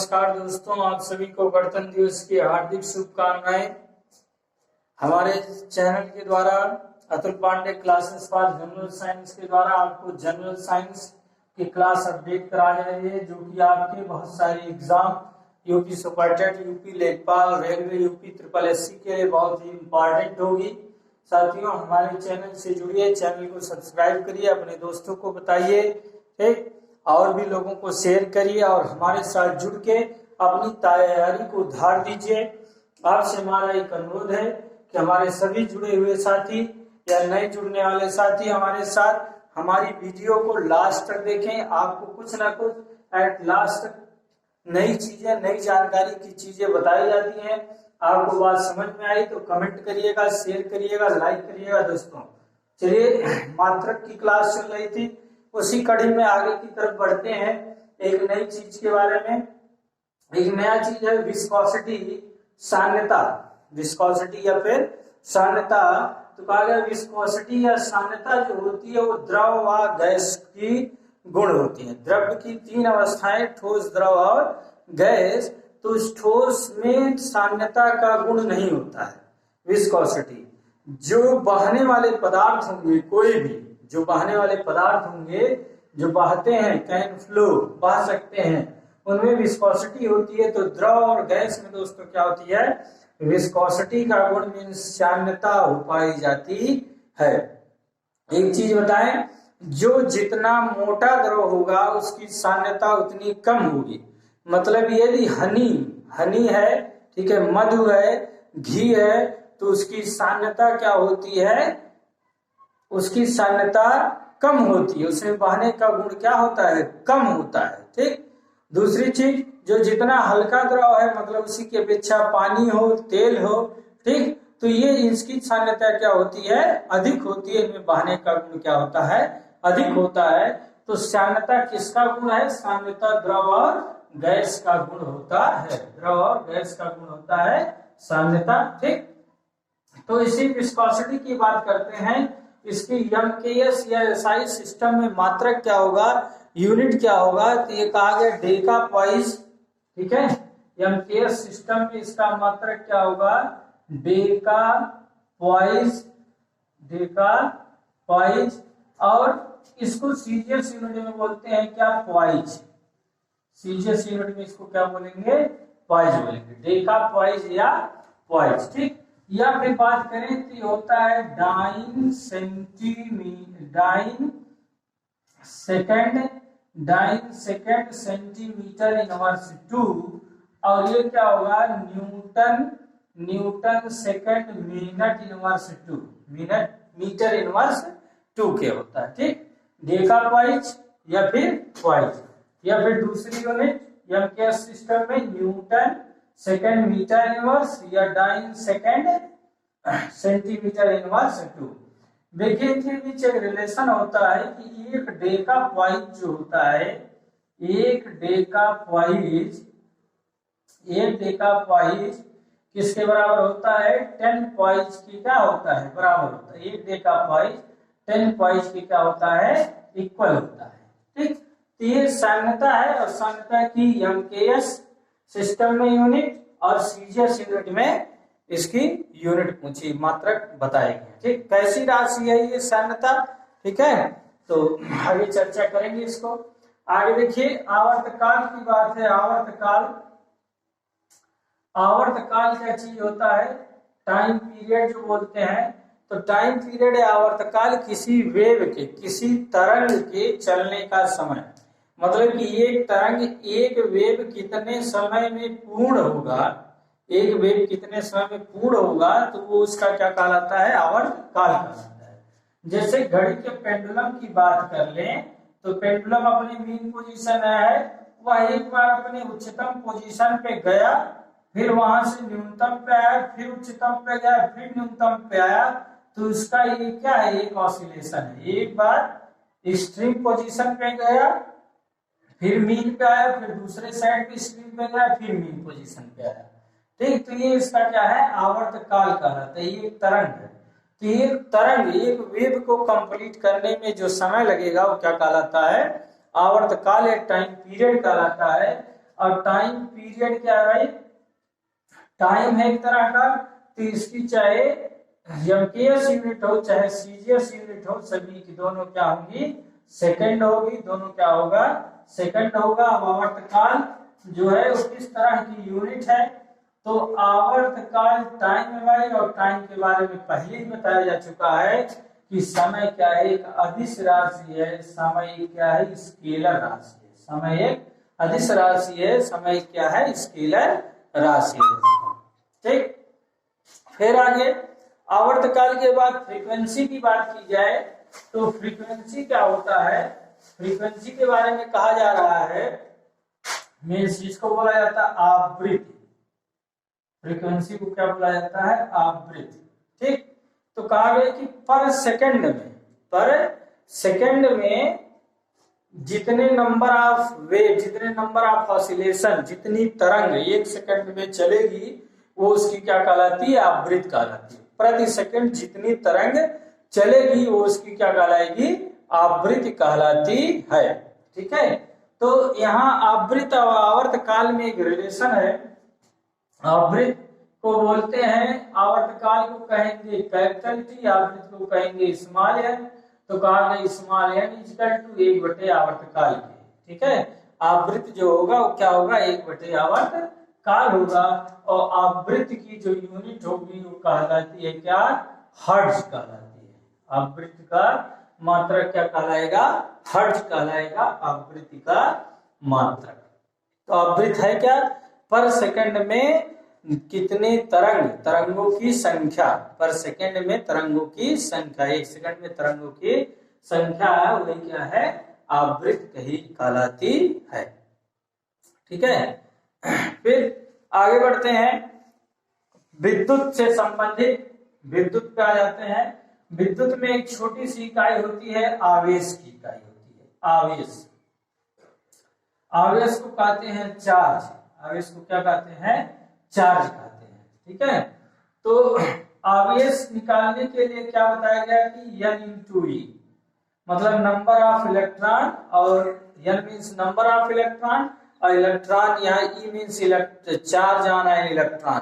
नमस्कार दोस्तों, आप सभी को गणतंत्र दिवस की हार्दिक शुभकामनाएं। हमारे चैनल के द्वारा Atul Pandey classes for general science के द्वारा आपको जनरल साइंस की क्लास अपडेट करा जा रही है, जो कि आपके बहुत सारे exam UP super TET, UP Lekhpal, railway, UP triple SC के लिए बहुत ही इम्पोर्टेंट होगी। साथियों, हमारे चैनल से जुड़िए, चैनल को सब्सक्राइब करिए, अपने दोस्तों को बताइए, ठीक, और भी लोगों को शेयर करिए और हमारे साथ जुड़ के अपनी तैयारी को उधार दीजिए। आपसे हमारा एक अनुरोध है कि हमारे सभी जुड़े हुए साथी या नए जुड़ने वाले साथी हमारे साथ हमारी वीडियो को लास्ट तक देखें। आपको कुछ ना कुछ एट लास्ट नई चीजें, नई जानकारी की चीजें बताई जाती हैं। आपको बात समझ में आई तो कमेंट करिएगा, शेयर करिएगा, लाइक करिएगा। दोस्तों चलिए, मात्रक की क्लास चल रही थी, उसी कड़ी में आगे की तरफ बढ़ते हैं। एक नई चीज के बारे में, एक नया चीज है विस्कोसिटी, साम्यता। विस्कोसिटी या फिर साम्यता, तो कहा गया विस्कोसिटी या साम्यता जो होती है वो द्रव व गैस की गुण होती है। द्रव्य की तीन अवस्थाएं, ठोस, द्रव और गैस। तो उस ठोस में साम्यता का गुण नहीं होता है विस्कोसिटी। जो बहने वाले पदार्थ होंगे, कोई भी जो बहने वाले पदार्थ होंगे, जो बहते हैं, कैन फ्लो, बह सकते हैं, उनमें विस्कोसिटी होती है। तो द्रव और गैस में दोस्तों क्या होती है, विस्कोसिटी का गुण मीन्स साम्यता हो पाई जाती है। एक चीज बताएं, जो जितना मोटा द्रव होगा उसकी साम्यता उतनी कम होगी। मतलब यदि हनी है, ठीक है, मधु है, घी है, तो उसकी साम्यता क्या होती है, उसकी साम्यता कम होती है, उसमें बहने का गुण क्या होता है, कम होता है। ठीक। दूसरी चीज, जो जितना हल्का द्रव है, मतलब उसी की अपेक्षा पानी हो, तेल हो, ठीक, तो ये इसकी साम्यता क्या होती है, अधिक होती है, इनमें बहने का गुण क्या होता है, अधिक होता है। तो साम्यता किसका गुण है, साम्यता द्रव और गैस का गुण होता है। द्रव और गैस का गुण होता है साम्यता। ठीक। तो इसी विस्कोसिटी की बात करते हैं। इसकी एमकेएस या एसआई सिस्टम में मात्रक क्या होगा, यूनिट क्या होगा, तो ये कहा गया डेका पॉइज। ठीक है, एमकेएस सिस्टम में इसका मात्रक क्या होगा, डेका पॉइज, डेका पॉइज। और इसको सीजीएस यूनिट में बोलते हैं क्या, पॉइज। सीजीएस यूनिट में इसको क्या बोलेंगे, पॉइज बोलेंगे, डेका पॉइज या पॉइज। ठीक। या फिर बात करें तो होता है डाइन सेकेंड सेंटीमीटर इनवर्स 2। और ये क्या होगा, newton second minute inverse 2, metre inverse 2 के होता है। ठीक, डेका पॉइज या फिर पॉइज। या फिर दूसरी यूनिट एमकेएस सिस्टम में न्यूटन सेकेंड मीटर इनवर्स या डाइन सेकेंड सेंटीमीटर इनवर्स 2। देखिए इनके बीच एक रिलेशन होता है कि एक डेका पॉइज जो होता है, एक डेका पॉइज किसके बराबर होता है, 10 पॉइज की क्या होता है, बराबर होता है। एक डेका पॉइज 10 पॉइज की क्या होता है, इक्वल होता है। ठीक, तो ये साम्यता है। और साम्यता की एमकेएस सिस्टम में यूनिट और सीजीएस यूनिट में इसकी यूनिट पूछी, मात्रक बताएंगे। ठीक, कैसी राशि है ये साम्यता, ठीक है, तो आगे चर्चा करेंगे इसको। आगे देखिए, आवर्तकाल की बात है। आवर्तकाल क्या चीज होता है, टाइम पीरियड जो बोलते हैं। तो टाइम पीरियड है आवर्तकाल किसी वेव के, किसी तरंग के चलने का समय। मतलब कि एक तरंग, एक वेव कितने समय में पूर्ण होगा, एक वेव कितने समय में पूर्ण होगा, तो वो उसका क्या कहलाता है, आवर्तकाल कहलाता है। जैसे घड़ी के पेंडुलम की बात कर लें, तो पेंडुलम अपनी मीन पोजीशन है, वह एक बार अपने उच्चतम पोजीशन पे गया, फिर वहां से न्यूनतम पे आया, फिर उच्चतम पे गया, फिर न्यूनतम पे आया। तो उसका ये क्या है, एक ऑसिलेशन है। एक बार एक्सट्रीम पोजीशन पे गया, फिर मीन पे आया, फिर दूसरे साइड पे एक्सट्रीम पे गया, फिर मीन पोजीशन पे आया। ठीक, तो ये इसका क्या है, आवर्तकाल कहलाता है। ये एक तरंग है। तो ये तरंग, एक वेव को कंप्लीट करने में जो समय लगेगा वो क्या कहलाता है, आवर्तकाल या टाइम पीरियड कहलाता है। और टाइम पीरियड क्या है भाई, टाइम है एक तरह का, तो इसकी चाहे एमकेएस यूनिट हो चाहे सीजीएस यूनिट हो, सभी की दोनों क्या होंगी, सेकंड होगी, दोनों क्या होगा, सेकंड होगा। अब आवर्तकाल जो है वो किस तरह की यूनिट है, तो आवर्तकाल टाइम है भाई, और टाइम के बारे में पहले ही बताया जा चुका है कि समय क्या है, एक अदिश राशि है, समय क्या है, स्केलर राशि है, समय एक अदिश राशि है, समय क्या है, स्केलर राशि है। ठीक, फिर आगे आवर्तकाल के बाद फ्रीक्वेंसी की बात की जाए तो फ्रीक्वेंसी क्या होता है, फ्रीक्वेंसी के बारे में कहा जा रहा है, मीन्स जिसको बोला जाता है आवृत्ति, फ्रीक्वेंसी को क्या बोला जाता है, आवृत्ति। ठीक, तो कहा गया कि पर सेकंड में जितने नंबर ऑफ वेव, जितने नंबर ऑफ ऑसिलेशन, जितनी तरंग एक सेकंड में चलेगी वो उसकी क्या कहलाती है, आवृत्ति कहलाती है। प्रति सेकंड जितनी तरंग चलेगी वो उसकी क्या कहलाएगी, आवृत्ति कहलाती है। ठीक है, तो यहाँ आवृत्ति और आवर्तकाल में एक रिलेशन है। आवृत्ति को बोलते हैं, आवर्तकाल को कहेंगे कैपिटल टी, आवृत्ति को कहेंगे स्मॉल एन। तो कहा गया स्मॉल एन इक्वल टू 1 आवर्तकाल के। ठीक है, आवृत्ति जो होगा वो क्या होगा, 1 आवर्तकाल होगा। और आवृत्ति की जो यूनिट होगी वो कहलाती है क्या, हर्ट्ज कहलाती है। आवृत्ति का मात्रक क्या कहलाएगा, हर्ट्ज कहलाएगा, आवृत्ति का मात्रक। तो आवृत्ति है क्या, पर सेकंड में कितने तरंगों की संख्या, पर सेकंड में तरंगों की संख्या, एक सेकंड में तरंगों की संख्या है, वही क्या है, आवृत्ति कही कहलाती है। ठीक है, फिर आगे बढ़ते हैं, विद्युत से संबंधित, विद्युत पे आ जाते हैं। विद्युत में एक छोटी सी इकाई होती है, आवेश की इकाई होती है, आवेश। आवेश को कहते हैं चार्ज, आवेश को क्या कहते हैं, चार्ज कहते हैं। ठीक है, तो आवेश निकालने के लिए क्या बताया गया कि N × E, मतलब नंबर ऑफ इलेक्ट्रॉन, और N means number of electron, और इलेक्ट्रॉन यहाँ E मीन्स चार्ज आना है इलेक्ट्रॉन,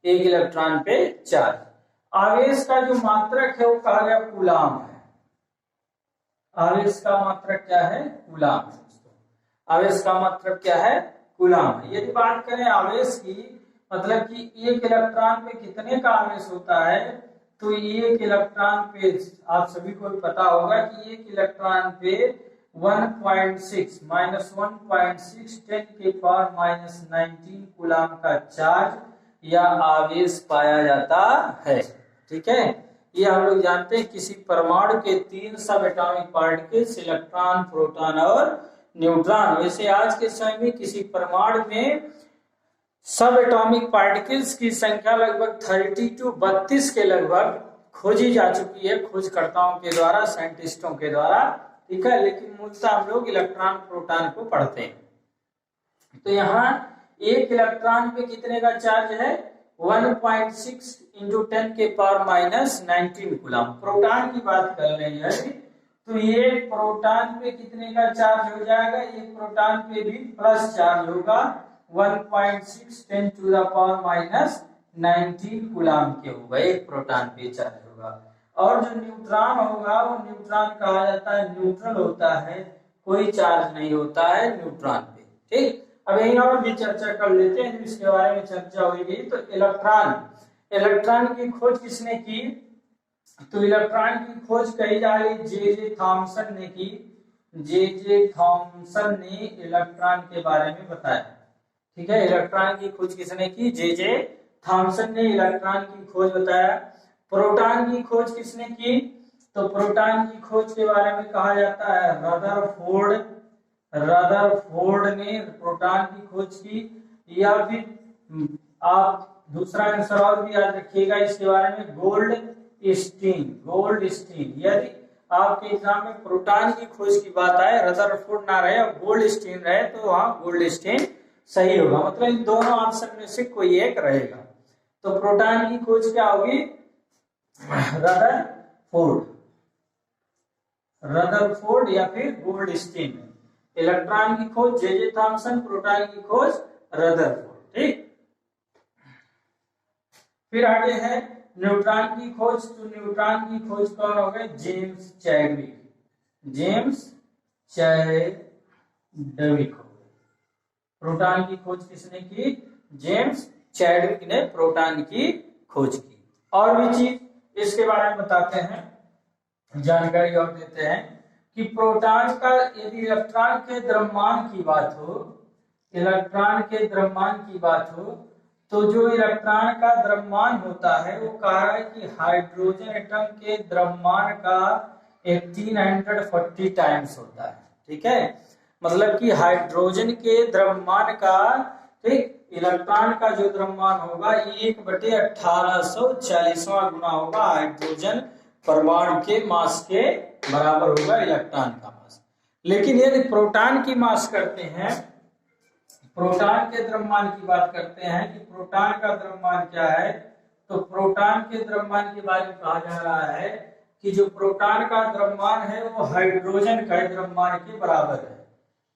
एक इलेक्ट्रॉन पे चार्ज। आवेश का जो मात्रक है वो कहा गया कूलाम है। आवेश का मात्रक क्या है, कूलाम है। आवेश का मात्रक क्या है, कूलाम है। यदि बात करें आवेश की, मतलब कि एक इलेक्ट्रॉन पे कितने का आवेश होता है, तो एक इलेक्ट्रॉन पे, आप सभी को पता होगा कि एक इलेक्ट्रॉन पे 1.6 -1.6 10⁻⁻19 कूलाम का चार्ज या आवेश पाया जाता है। ठीक है, ये हम लोग जानते हैं। किसी परमाणु के 3 सब एटॉमिक पार्टिकल्स, इलेक्ट्रॉन, प्रोटॉन और न्यूट्रॉन। वैसे आज के समय में किसी परमाणु में सब एटॉमिक पार्टिकल्स की संख्या लगभग 32 के लगभग खोजी जा चुकी है, खोजकर्ताओं के द्वारा, साइंटिस्टों के द्वारा। ठीक है, लेकिन मूलतः हम लोग इलेक्ट्रॉन प्रोटॉन को पढ़ते हैं। तो यहाँ एक इलेक्ट्रॉन पे कितने का चार्ज है, 1.6 × 10⁻⁻19 कूलाम। प्रोटॉन की बात कर रहे हैं, तो ये प्रोटॉन पे कितने का चार्ज हो जाएगा, एक प्रोटॉन पे भी प्लस चार्ज होगा, 1.6 10⁻⁻19 कूलाम के होगा, एक प्रोटॉन पे चार्ज होगा। और जो न्यूट्रॉन होगा वो न्यूट्रॉन कहा जाता है, न्यूट्रल होता है, कोई चार्ज नहीं होता है न्यूट्रॉन पे। ठीक, अब यहीं और भी चर्चा कर लेते हैं, इसके बारे में चर्चा हुई। तो इलेक्ट्रॉन की खोज किसने की, तो इलेक्ट्रॉन की खोज कही जा रही जे थॉमसन ने की। जे थॉमसन ने इलेक्ट्रॉन के बारे में बताया। ठीक है, इलेक्ट्रॉन की खोज किसने की, जे थॉमसन ने इलेक्ट्रॉन की खोज बताया। प्रोटॉन की खोज किसने की, तो प्रोटॉन की खोज के बारे में कहा जाता है रदरफोर्ड ने प्रोटॉन की खोज की। या फिर आप दूसरा आंसर और भी याद रखिएगा इसके बारे में, गोल्डस्टीन। यदि आपके एग्जाम में प्रोटॉन की खोज की बात आए, रदरफोर्ड ना रहे और गोल्डस्टीन रहे, तो वहां गोल्डस्टीन सही होगा, मतलब इन दोनों ऑप्शन में से कोई एक रहेगा। तो प्रोटॉन की खोज क्या होगी, रदरफोर्ड या फिर गोल्डस्टीन। इलेक्ट्रॉन की खोज जे थॉमसन, प्रोटॉन की खोज रदरफोर्ड। ठीक, फिर आगे है न्यूट्रॉन की खोज। तो न्यूट्रॉन की खोज कौन हो गए? James Chadwick. जेम्स चैडविक हो गए। प्रोटॉन की खोज किसने की? जेम्स चैडविक ने प्रोटॉन की खोज की। और भी चीज इसके बारे में बताते हैं, जानकारी और देते हैं कि प्रोटॉन का यदि इलेक्ट्रॉन के द्रव्यमान की बात हो, इलेक्ट्रॉन के द्रव्यमान की बात हो, तो जो इलेक्ट्रॉन का द्रव्यमान होता है वो कह रहा है कि हाइड्रोजन एटम के द्रव्यमान का 1840 टाइम्स होता है। ठीक है, मतलब कि हाइड्रोजन के द्रव्यमान का, ठीक, इलेक्ट्रॉन का जो द्रव्यमान होगा 1/1840वां गुना होगा हाइड्रोजन परमाणु के मास के बराबर होगा इलेक्ट्रॉन का मास। लेकिन यदि प्रोटॉन की मास करते हैं, प्रोटॉन के द्रव्यमान की बात करते हैं कि प्रोटॉन का द्रव्यमान क्या है, तो प्रोटॉन के द्रव्यमान के बारे में कहा जा रहा है कि जो प्रोटॉन का द्रव्यमान है वो हाइड्रोजन का द्रव्यमान के बराबर है।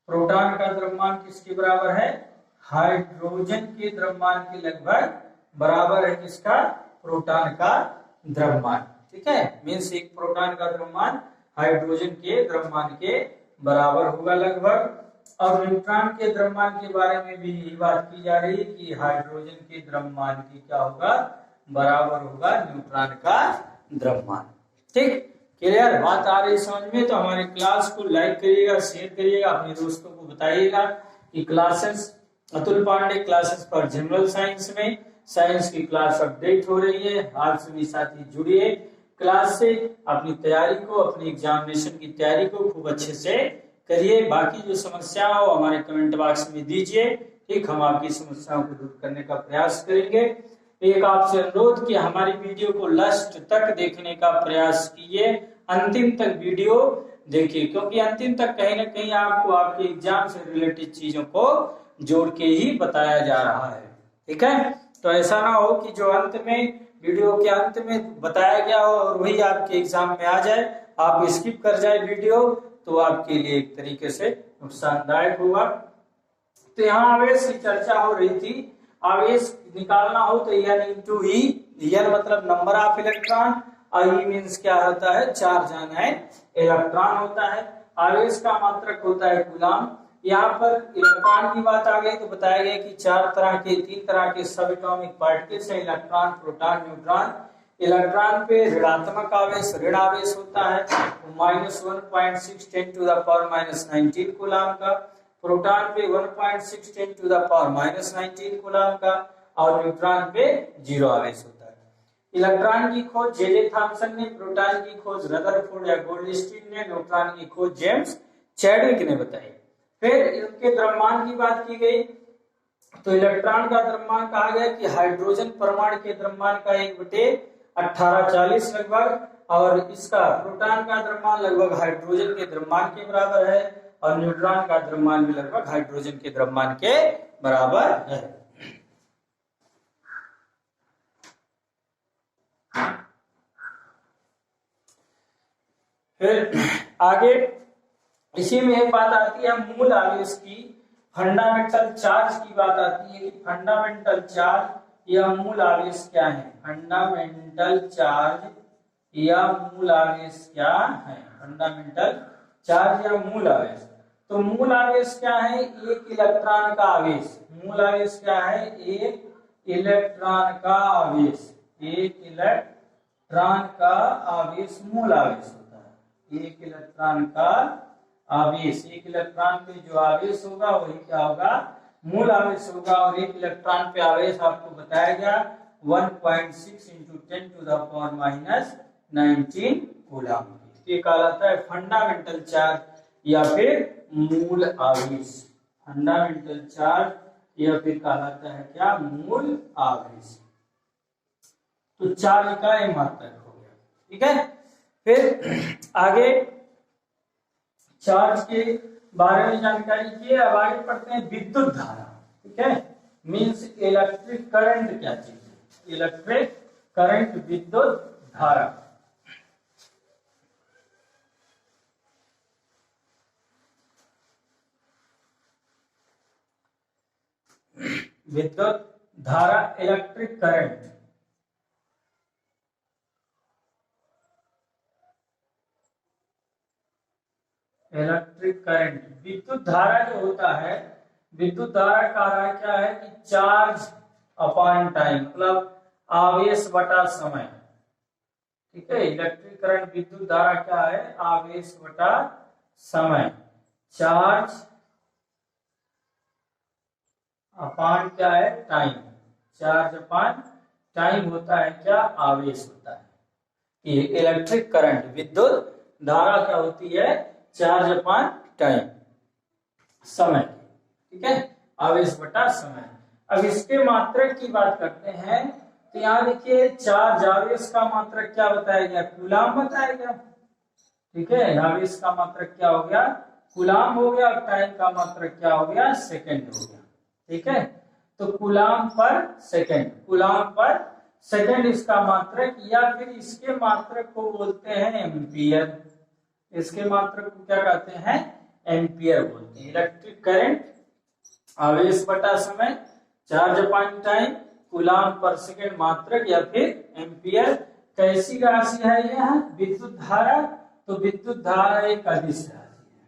प्रोटॉन का द्रव्यमान किसके बराबर है? हाइड्रोजन के द्रव्यमान के लगभग बराबर है। किसका? प्रोटॉन का द्रव्यमान। ठीक है, मींस एक प्रोटॉन का द्रव्यमान हाइड्रोजन के द्रव्यमान के बराबर होगा लगभग। और न्यूट्रॉन के द्रव्यमान के बारे में भी यही बात की जा रही है कि हाइड्रोजन के द्रव्यमान की क्या होगा? बराबर होगा न्यूट्रॉन का द्रव्यमान। ठीक, क्लियर बात आ रही समझ में? तो हमारे क्लास को लाइक करिएगा, शेयर करिएगा, अपने दोस्तों को बताइएगा कि classes Atul Pandey classes for general science में साइंस की क्लास अपडेट हो रही है। आप सभी साथी जुड़िए क्लास से, अपनी तैयारी को, अपनी एग्जामिनेशन की तैयारी को खूब अच्छे से करिए। बाकी जो समस्या हो हमारे कमेंट बॉक्स में दीजिए। ठीक, हम आपकी समस्याओं को दूर करने का प्रयास करेंगे। एक आपसे अनुरोध कि हमारी वीडियो को लास्ट तक देखने का प्रयास कीजिए, अंतिम तक वीडियो देखिए, क्योंकि अंतिम तक कहीं ना कहीं आपको आपके एग्जाम से रिलेटेड चीजों को जोड़ के ही बताया जा रहा है। ठीक है, तो ऐसा ना हो कि जो अंत में, वीडियो के अंत में बताया गया हो और वही आपके एग्जाम में आ जाए, आप स्किप कर जाए वीडियो, तो आपके लिए एक तरीके से नुकसानदायक होगा। तो यहाँ आवेश की चर्चा हो रही थी। आवेश निकालना हो तो N इंटू ई, N मतलब नंबर ऑफ इलेक्ट्रॉन, और ई मीन्स क्या होता है? चार्ज ऑन एन इलेक्ट्रॉन होता है। आवेश का मात्रक होता है कूलम। यहाँ पर इलेक्ट्रॉन की बात आ गई तो बताया गया कि तीन तरह के सब एटॉमिक पार्टिकल्स हैं, इलेक्ट्रॉन, प्रोटॉन, न्यूट्रॉन। इलेक्ट्रॉन पे ऋणात्मक आवेश, ऋण आवेश होता है, -1.6 10 टू द पावर -19 कूलम का। प्रोटॉन पे 1.6 10 टू द पावर -19 कूलम का। और न्यूट्रॉन पे 0 आवेश होता है। इलेक्ट्रॉन की खोज जे थॉमसन ने, प्रोटॉन की खोज रदरफोर्ड या गोल्डस्टीन ने, न्यूट्रॉन की खोज जेम्स चैडविक ने बताई। फिर इनके द्रव्यमान की बात की गई तो इलेक्ट्रॉन का द्रव्यमान कहा गया कि हाइड्रोजन परमाणु के द्रव्यमान का 1/1840 लगभग, और इसका प्रोटॉन का द्रव्यमान लगभग हाइड्रोजन के द्रव्यमान के बराबर है, और न्यूट्रॉन का द्रव्यमान भी लगभग हाइड्रोजन के द्रव्यमान के बराबर है। फिर आगे इसी में एक बात आती है मूल आवेश की, फंडामेंटल चार्ज की बात आती है कि फंडामेंटल चार्ज या मूल आवेश क्या है? फंडामेंटल चार्ज या मूल आवेश क्या है? फंडामेंटल चार्ज या मूल आवेश। तो मूल आवेश क्या है? एक इलेक्ट्रॉन का आवेश। मूल आवेश क्या है? एक इलेक्ट्रॉन का आवेश। एक इलेक्ट्रॉन का आवेश मूल आवेश होता है। एक इलेक्ट्रॉन का आवेश, एक इलेक्ट्रॉन पे जो आवेश होगा वही क्या होगा? मूल आवेश होगा। और एक इलेक्ट्रॉन पे आवेश आपको बताया गया 1.6 into 10 to the power -19 coulomb. ये कहलाता है फंडामेंटल चार्ज या फिर मूल आवेश। फंडामेंटल चार्ज या फिर कहलाता है क्या? मूल आवेश। तो चार्ज का ये मात्रक हो गया। ठीक है, फिर आगे चार्ज के बारे में जानकारी की है। अब आगे पढ़ते हैं विद्युत धारा। ठीक है, मींस इलेक्ट्रिक करंट क्या चीज है? इलेक्ट्रिक करंट, विद्युत धारा। विद्युत धारा इलेक्ट्रिक करंट, इलेक्ट्रिक करंट। विद्युत धारा जो होता है, विद्युत धारा का कार्य क्या है कि चार्ज अपॉन टाइम, मतलब आवेश बटा समय। ठीक है, इलेक्ट्रिक करंट विद्युत धारा क्या है, आवेश बटा समय। चार्ज अपॉन क्या है, टाइम। चार्ज अपॉन टाइम होता है क्या, आवेश होता है। ये इलेक्ट्रिक करंट विद्युत धारा क्या होती है, चार्ज अपॉन टाइम, समय। ठीक है, आवेश बटा समय। अब इसके मात्रक की बात करते हैं, तो यहाँ देखिए चार्ज आवेश का मात्रक क्या बताया गया, कूलाम बताया गया। ठीक है, आवेश का मात्रक क्या हो गया, कूलाम हो गया, और टाइम का मात्रक क्या हो गया, सेकंड हो गया। ठीक है, तो कूलाम पर सेकंड, कूलाम पर सेकंड इसका मात्रक, या फिर इसके मात्रक को बोलते हैं एम्पियर। इसके मात्रक को क्या कहते हैं, एम्पियर बोलते हैं। इलेक्ट्रिक करंट आवेश बटा समय, चार्ज अपॉन टाइम, कूलाम पर सेकंड मात्रक, या फिर एम्पियर। कैसी राशि है यह, विद्युत धारा। तो विद्युत धारा एक अदिश राशि है।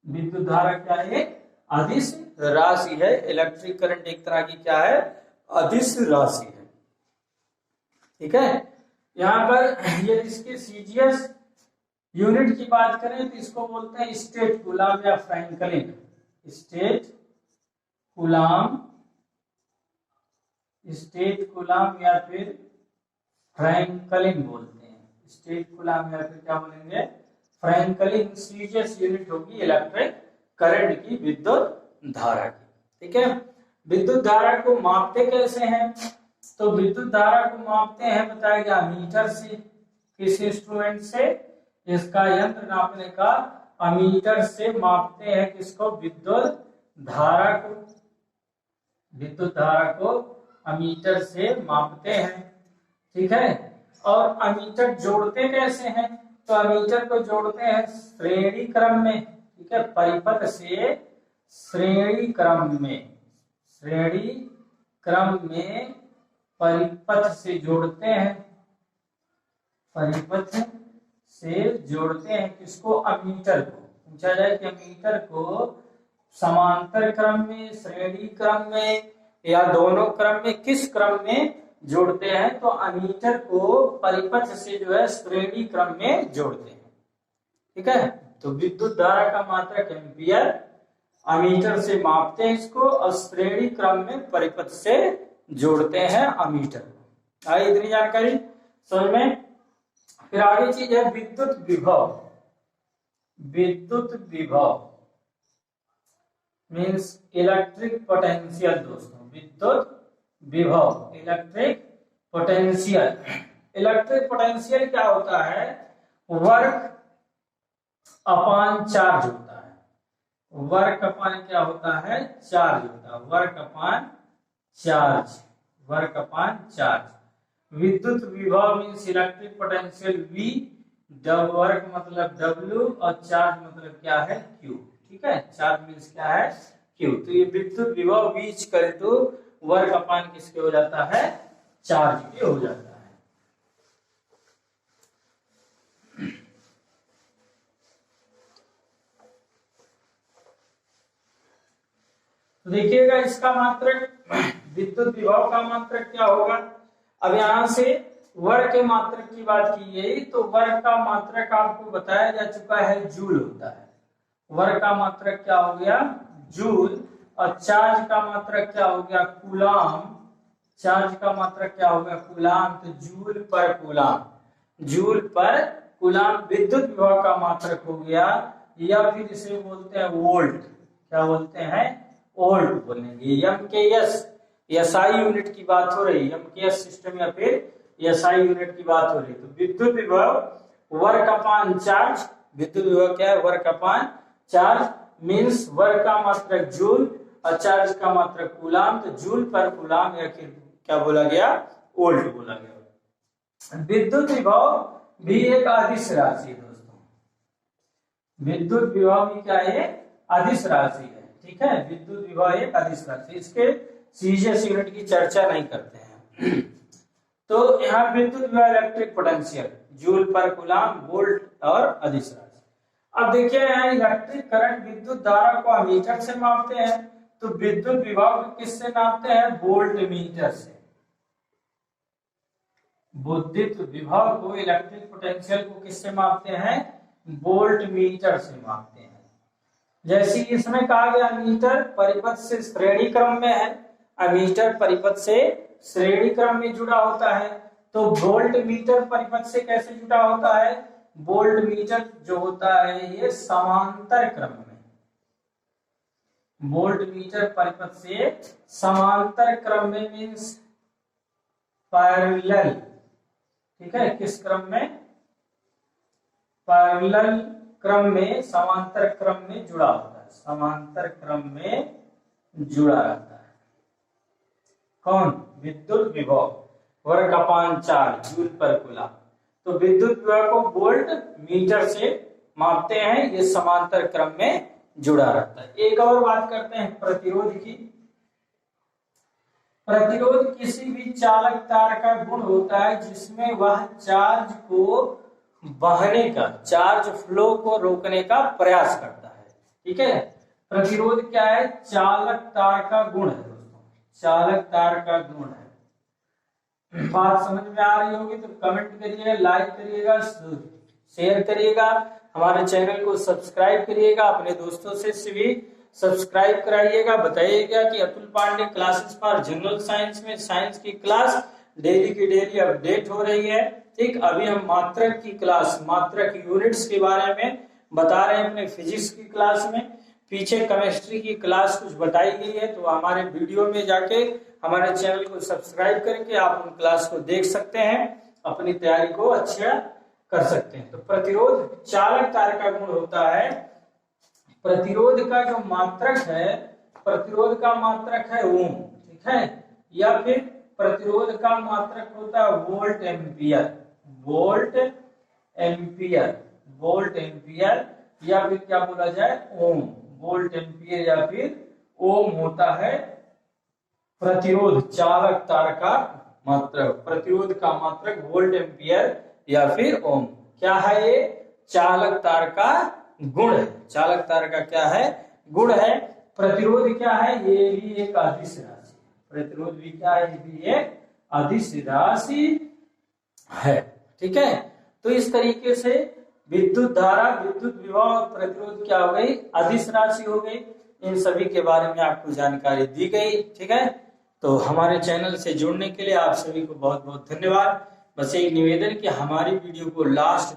विद्युत धारा क्या है, अदिश राशि है। इलेक्ट्रिक करंट एक तरह की क्या है, अदिश राशि है। ठीक है, यहाँ पर ये इसके सीजीएस यूनिट की बात करें तो इसको बोलते हैं स्टेट कूलाम या Franklin. State coulomb, state coulomb या फिर फ्रैंकलिन बोलते हैं। स्टेट कूलाम या फिर क्या बोलेंगे, फ्रैंकलिन। सीजीएस यूनिट होगी इलेक्ट्रिक करंट की, विद्युत धारा की। ठीक है, विद्युत धारा को मापते कैसे हैं, तो विद्युत धारा को मापते हैं बताया गया मीटर से। किस इंस्ट्रूमेंट से, इसका यंत्र नापने का अमीटर से मापते हैं। किसको, विद्युत धारा को। विद्युत धारा को अमीटर से मापते हैं। ठीक है, और अमीटर जोड़ते कैसे हैं, तो अमीटर को जोड़ते हैं श्रेणी क्रम में। ठीक है, परिपथ से श्रेणी क्रम में, श्रेणी क्रम में परिपथ से जोड़ते हैं। परिपथ से जोड़ते हैं किसको, अमीटर को। पूछा जाए कि अमीटर को समांतर क्रम में, श्रेणी क्रम में, या दोनों क्रम में, किस क्रम में जोड़ते हैं, तो अमीटर को परिपथ से जो है श्रेणी क्रम में जोड़ते हैं। ठीक है, तो विद्युत धारा का मात्रक एम्पियर, अमीटर से मापते हैं इसको, और श्रेणी क्रम में परिपथ से जोड़ते हैं अमीटर को। आई इतनी जानकारी समझ में। फिर आगे चीज है विद्युत विभव। विद्युत विभव मीन्स इलेक्ट्रिक पोटेंशियल दोस्तों। विद्युत विभव, इलेक्ट्रिक पोटेंशियल। इलेक्ट्रिक पोटेंशियल क्या होता है, वर्क अपॉन चार्ज होता है। वर्क अपॉन क्या होता है, चार्ज होता है। Work upon charge, work upon charge. विद्युत विभव means electric potential V, work मतलब W, और चार्ज मतलब क्या है, Q। ठीक है, चार्ज मीन्स क्या है, Q। तो ये विद्युत विभव V equal to work upon किसके हो जाता है, चार्ज के हो जाता है। तो देखिएगा इसका मात्रक, विद्युत विभव का मात्रक क्या होगा। अब यहां से वर्ग के मात्रक की बात की गई, तो वर्ग का मात्रक आपको बताया जा चुका है, जूल होता है। वर्ग का मात्रक क्या हो गया, जूल। और चार्ज का मात्रक क्या हो गया, कूलाम। चार्ज का मात्रक क्या हो गया, कूलाम। तो जूल पर कूलाम, जूल पर कूलाम विद्युत विभव का मात्रक हो गया। या फिर इसे बोलते हैं वोल्ट। क्या बोलते हैं, वोल्ट बोलेंगे। एम के एस, एसआई यूनिट की बात हो रही है, एम के एस सिस्टम या फिर एसआई यूनिट की बात हो रही है। तो विद्युत विभव वर्क अपॉन चार्ज। विद्युत विभव क्या है, work upon charge. Means work का मात्रक जूल और चार्ज का मात्रक कूलाम। तो जूल पर कूलाम या फिर क्या बोला गया, वोल्ट बोला गया। विद्युत विभव भी एक अदिश राशि है दोस्तों। विद्युत विभव भी क्या है, अदिश राशि है। ठीक है, विद्युत विभव एक अदिश राशि, इसके सीजीएस यूनिट की चर्चा नहीं करते हैं। तो यहाँ विद्युत विभव इलेक्ट्रिक पोटेंशियल जूल पर कूलम, वोल्ट और अदिश राशि। अब देखिए यहाँ इलेक्ट्रिक करंट विद्युत धारा को अमीटर से मापते हैं, तो विद्युत विभव को किससे नापते हैं? वोल्ट मीटर से। विद्युत विभव को, इलेक्ट्रिक पोटेंशियल को किससे मापते हैं? वोल्ट मीटर से मापते हैं। जैसे इसमें कहा गया मीटर परिपथ से श्रेणी क्रम में है, अमीटर परिपथ से श्रेणी क्रम में जुड़ा होता है, तो वोल्ट मीटर परिपथ से कैसे जुड़ा होता है? वोल्ट मीटर जो होता है ये समांतर क्रम में, वोल्ट मीटर परिपथ से समांतर क्रम में मीन्स पैरेलल, ठीक है, किस क्रम में? पैरेलल क्रम में, समांतर क्रम में जुड़ा होता है, समांतर क्रम में जुड़ा रहता है। कौन? विद्युत विभव वर्ग अपान 4 जूल पर कूलम। तो विद्युत विभव को वोल्ट मीटर से मापते हैं, ये समांतर क्रम में जुड़ा रहता है। एक और बात करते हैं प्रतिरोध की। प्रतिरोध किसी भी चालक तार का गुण होता है जिसमें वह चार्ज को बहने का, चार्ज फ्लो को रोकने का प्रयास करता है, ठीक है। प्रतिरोध क्या है? चालक तार का गुण है दोस्तों, चालक तार का गुण है। बात समझ में आ रही होगी तो कमेंट करिएगा, लाइक करिएगा, शेयर करिएगा, हमारे चैनल को सब्सक्राइब करिएगा, अपने दोस्तों से भी सब्सक्राइब कराइएगा। बताइएगा कि Atul Pandey classes for general science में साइंस की क्लास डेली की डेली अपडेट हो रही है। ठीक, अभी हम मात्रक की क्लास, मात्रक यूनिट्स के बारे में बता रहे हैं अपने फिजिक्स की क्लास में। पीछे केमिस्ट्री की क्लास कुछ बताई गई है, तो हमारे वीडियो में जाके हमारे चैनल को सब्सक्राइब करके आप उन क्लास को देख सकते हैं, अपनी तैयारी को अच्छा कर सकते हैं। तो प्रतिरोध चालक तार का गुण होता है। प्रतिरोध का जो मात्रक है, प्रतिरोध का मात्रक है ओम, ठीक है, या फिर प्रतिरोध का मात्रक होता है volt ampere, volt ampere, volt ampere, या फिर क्या बोला जाए ओम, वोल्ट एम्पियर या फिर ओम होता है प्रतिरोध चालक तार का मात्रक। प्रतिरोध का मात्रक वोल्ट एम्पियर या फिर ओम। क्या है ये? चालक तार का गुण है। चालक तार का क्या है? गुण है। प्रतिरोध क्या है? ये भी एक अदिश राशि। प्रतिरोध भी क्या है? ये भी एक अदिश राशि है, ठीक है। तो इस तरीके से विद्युत धारा, विद्युत विभव और प्रतिरोध क्या हो गई? अदिश राशि हो गई। इन सभी के बारे में आपको जानकारी दी गई, ठीक है। तो हमारे चैनल से जुड़ने के लिए आप सभी को बहुत बहुत धन्यवाद। बस एक निवेदन कि हमारी वीडियो को लास्ट